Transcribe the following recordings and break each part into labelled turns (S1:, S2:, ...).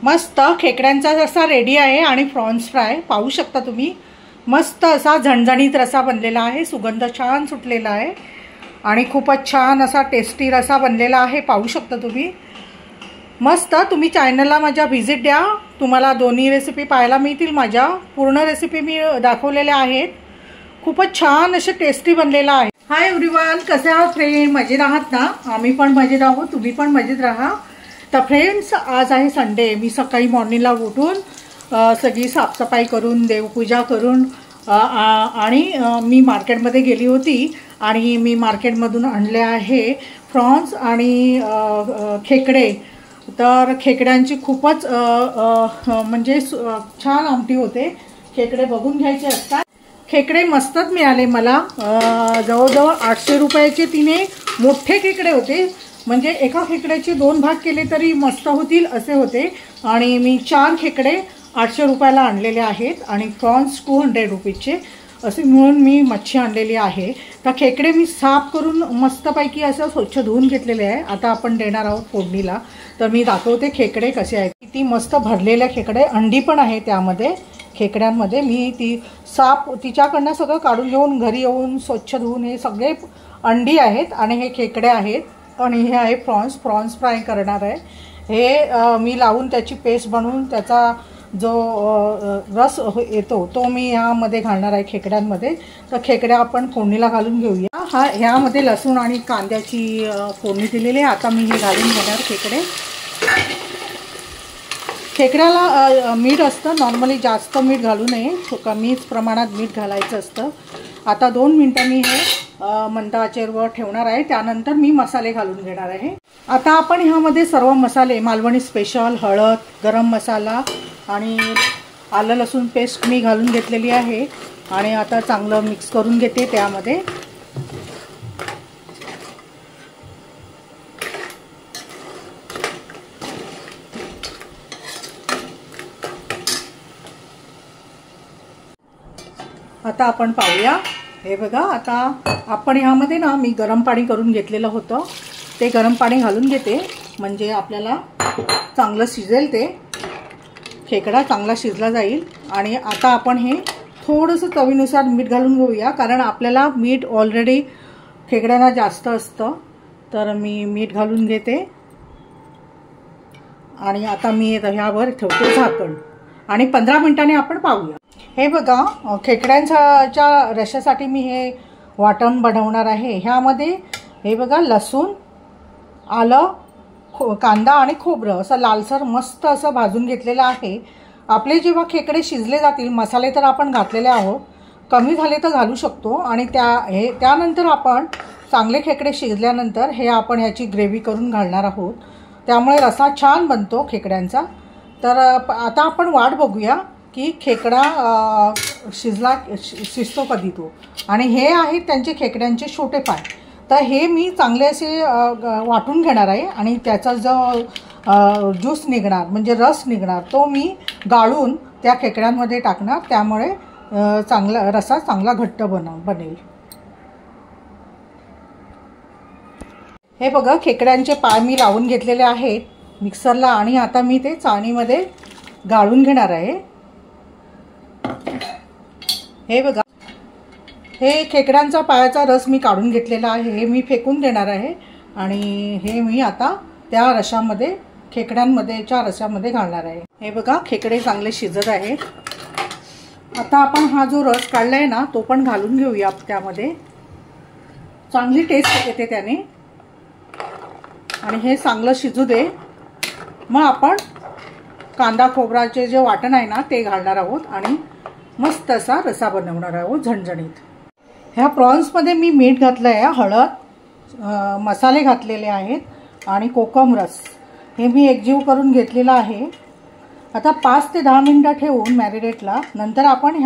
S1: मस्त खेकड्यांचा रस्सा रेडी आहे आणि प्रॉन्स फ्राय पाहू शकता तुम्ही। मस्त असा झणझणीत रस्सा बनलेला आहे, सुगंध छान सुटलेला आहे आणि खूपच छान असा टेस्टी रस्सा बनलेला आहे, पाहू शकता तुम्ही। मस्त तुम्ही चॅनलला माझ्या व्हिजिट द्या, तुम्हाला दोन्ही रेसिपी पाहायला मिळतील। माझ्या पूर्ण रेसिपी मी दाखवलेल्या आहेत, खूपच छान असे टेस्टी बनलेला आहे। हाय एव्हरीवन, कसे आहात फ्रेंड? मजेत आहात ना? आम्ही पण मजेत आहोत, तुम्ही पण मजेत राहा। तर फ्रेंड्स, आज आहे संडे। मी सकाळी मॉर्निंगला उठून सगळी साफसफाई करून देवपूजा करून आणि मी मार्केटमध्ये गेली होती आणि मी मार्केटमधून आणले आहे प्रॉन्स आणि खेकडे। तर खेकड्यांची खूपच म्हणजे छान आमटी होते। खेकडे बघून घ्यायचे असतात। खेकडे मस्तच मिळाले मला, जवळजवळ 800 रुपयाचे तिने मोठे खेकडे होते, म्हणजे एका खेकड्याचे 2 भाग केले तरी मस्त होतील असे होते। आणि मी 4 खेकडे 800 रुपयाला आणलेले आहेत आणि प्रॉन्स 200 रुपीजचे असे मिळून मी मच्छी आणलेली आहे। तर खेकडे मी साफ करून मस्तपैकी असं स्वच्छ धुवून घेतलेले आहे। आता आपण देणार आहोत फोडणीला। तर मी दाखवते खेकडे कसे आहेत। किती मस्त भरलेले खेकडे, अंडी पण आहे त्यामध्ये खेकड्यांमध्ये। मी ती साफ तिच्याकडनं सगळं काढून घेऊन घरी येऊन स्वच्छ धुवून हे सगळे अंडी आहेत आणि हे खेकडे आहेत आणि हे आहे प्रॉन्स फ्राय करणार आहे। हे मी लावून त्याची पेस्ट बनवून त्याचा जो रस येतो तो मी ह्यामध्ये घालणार आहे खेकड्यांमध्ये। तर खेकड्या आपण फोडणीला घालून घेऊया। ह्यामध्ये लसूण आणि कांद्याची फोडणी दिलेली आहे। आता मी हे घालून घेणार खेकडे। खेकड्याला मीठ असतं, नॉर्मली जास्त मीठ घालू नये, कमीच प्रमाणात मीठ घालायचं असतं। आता 2 मिनटं मी हे मंद आचेवर ठेवणार आहे, त्यानंतर मी मसाले घालून घेणार आहे। आता आपण ह्यामध्ये सर्व मसाले, मालवणी स्पेशल, हळद, गरम मसाला आणि आलं लसूण पेस्ट मी घालून घेतलेली आहे आणि आता चांगलं मिक्स करून घेते त्यामध्ये। आता आपण पाहूया। हे बघा, आता आपण ह्यामध्ये ना मी गरम पाणी करून घेतलेलं होतं, ते गरम पाणी घालून घेते, म्हणजे आपल्याला चांगलं शिजेल, ते खेकडा चांगला शिजला जाईल। आणि आता आपण हे थोडंसं चवीनुसार मीठ घालून घेऊया, कारण आपल्याला मीठ ऑलरेडी खेकड्यांना जास्त असतं। तर मी मीठ घालून घेते आणि आता मी ह्यावर ठेवते झाकण आणि 15 मिनिटांनी आपण पाहूया। हे बघा, खेकड्यांच्या रश्श्यासाठी मी हे वाटण बनवणार आहे। ह्यामध्ये हे बघा, लसूण, आलं, कांदा आणि खोबरं असं लालसर मस्त असं भाजून घेतलेलं आहे। आपले जेव्हा खेकडे शिजले जातील, मसाले तर आपण घातलेले आहोत, कमी झाले तर घालू शकतो। आणि त्यानंतर आपण चांगले खेकडे शिजल्यानंतर हे आपण ह्याची ग्रेव्ही करून घालणार आहोत, त्यामुळे रस्सा छान बनतो खेकड्यांचा। तर आता आपण वाट बघूया की खेकडा शिजतो कधी तो। आणि हे आहेत त्यांचे खेकड्यांचे छोटे पाय। तर हे मी चांगले असे वाटून घेणार आहे आणि त्याचा जो ज्यूस निघणार, म्हणजे रस निघणार, तो मी गाळून त्या खेकड्यांमध्ये टाकणार, त्यामुळे रस्सा चांगला घट्ट बनेल। हे बघा, खेकड्यांचे पाय मी लावून घेतलेले आहेत मिक्सरला आणि आता मी ते चाळणीमध्ये गाळून घेणार आहे। हे बघा, हे खेकड्यांचा पायाचा रस मी काढून घेतलेला आहे, हे मी फेकून देणार आहे आणि हे मी आता त्या रशामध्ये खेकड्यांमध्येच्या रशामध्ये घालणार आहे। हे बघा, खेकडे चांगले शिजत आहेत। आता आपण हा जो रस काढला आहे ना, तो पण घालून घेऊया त्यामध्ये, चांगली टेस्ट येते त्याने। आणि हे चांगलं शिजू दे, मग आपण कांदा खोबराचे जे वाटण आहे ना ते घालणार आहोत आणि मस्त असा रस्सा बनवणार आहोत झणझणीत। ह्या प्रॉन्समध्ये मी मीठ घातलं आहे, हळद, मसाले घातलेले आहेत आणि कोकम रस हे मी एकजीव करून घेतलेला आहे। आता 5 ते 10 मिनिटं ठेवून मॅरिनेटला, नंतर आपण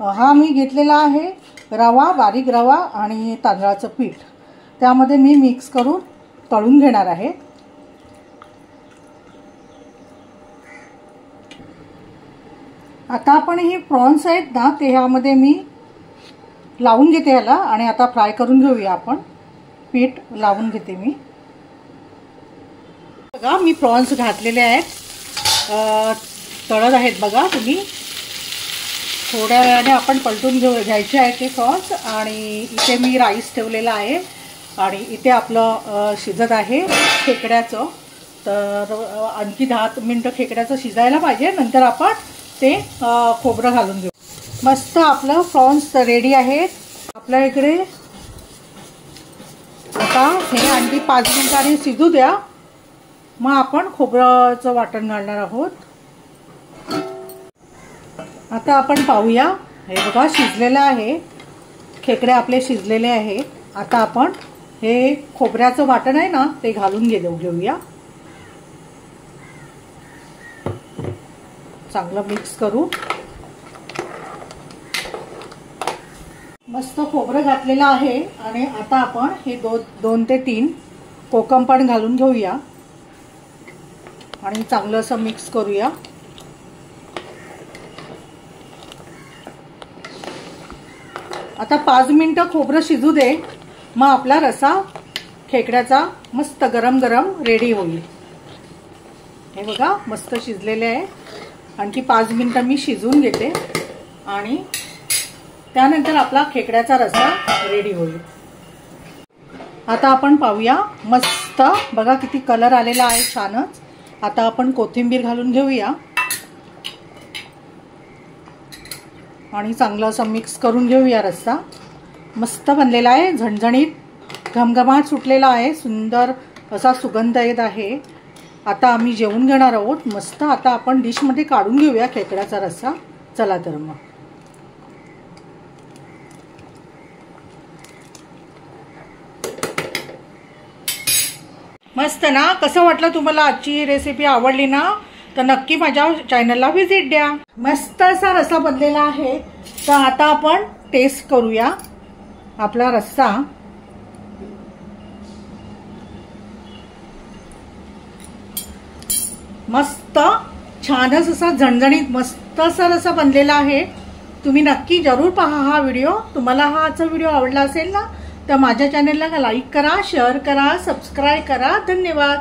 S1: हा मी घेतलेला आहे रवा, बारीक रवा आणि तांदळाचं पीठ, त्यामध्ये मी मिक्स करून तळून घेणार आहे। आता आपण हे प्रॉन्स आहेत ना, ते ह्यामध्ये मी लावून घेते ह्याला आणि आता फ्राय करून घेऊया आपण। पीठ लावून घेते मी। बघा, मी प्रॉन्स घातलेले आहेत तळत आहेत बघा तुम्ही. थोड्या वेळाने आपण पलटून घ्यायचे आहे ते प्रॉन्स. आणि इथे मी राईस ठेवलेला आहे आणि इथे आपलं शिजत आहे खेकड्याचं. तर आणखी 10 मिनटं खेकड्याचं शिजायला पाहिजे. नंतर आपण ते खोबरं घालून घेऊ. मस्त आपलं प्रॉन्स रेडी आहेत. आपल्या इकडे आता हे आणखी 5 मिनिटांनी शिजू द्या. मग आपण खोबऱ्याचं वाटण घालणार आहोत. आता आपण पाहूया. हे बघा शिजलेलं आहे. खेकडे आपले शिजलेले आहे. आता आपण हे खोबऱ्याचं वाटण आहे ना ते घालून घेऊया. चांगलं मिक्स करू. मस्त खोबरं घातलेलं आहे. आणि आता आपण हे 2 ते 3 कोकम पण घालून घेऊया आणि चांगलं असं मिक्स करूया. आता 5 मिनिटं खोबरं शिजू दे. मग आपला रस्सा खेकड्याचा मस्त गरम गरम रेडी होईल. हे बघा मस्त शिजलेले आहे. आणखी 5 मिनिटं मी शिजवून घेते आणि त्यानंतर आपला खेकड्याचा रस्सा रेडी होईल. आता आपण पाहूया. मस्त बघा किती कलर आलेला आहे छानच. आता आपण कोथिंबीर घालून घेऊया आणि चांगलं असं मिक्स करून घेऊया. रस्सा मस्त बनलेला आहे. झणझणीत घमघमाट सुटलेला आहे. सुंदर असा सुगंध येत आहे. आता आम्ही जेवून घेणार आहोत मस्त. आता आपण डिशमध्ये काढून घेऊया खेकड्याचा रस्सा. चला तर मग. मस्त ना. कसं वाटलं तुम्हाला आजची रेसिपी? आवडली ना? तर नक्की माझ्या चॅनलला व्हिजिट द्या. मस्त असा रस्सा बनलेला आहे. तर आता आपण टेस्ट करूया आपला रस्सा. मस्त छानच असा झणझणीत मस्त असा रस्सा बनलेला आहे. तुम्ही नक्की जरूर पहा हा व्हिडिओ. तुम्हाला हा आजचा व्हिडिओ आवडला असेल ना तर माझ्या चॅनलला लाईक करा, शेअर करा, सबस्क्राईब करा. धन्यवाद.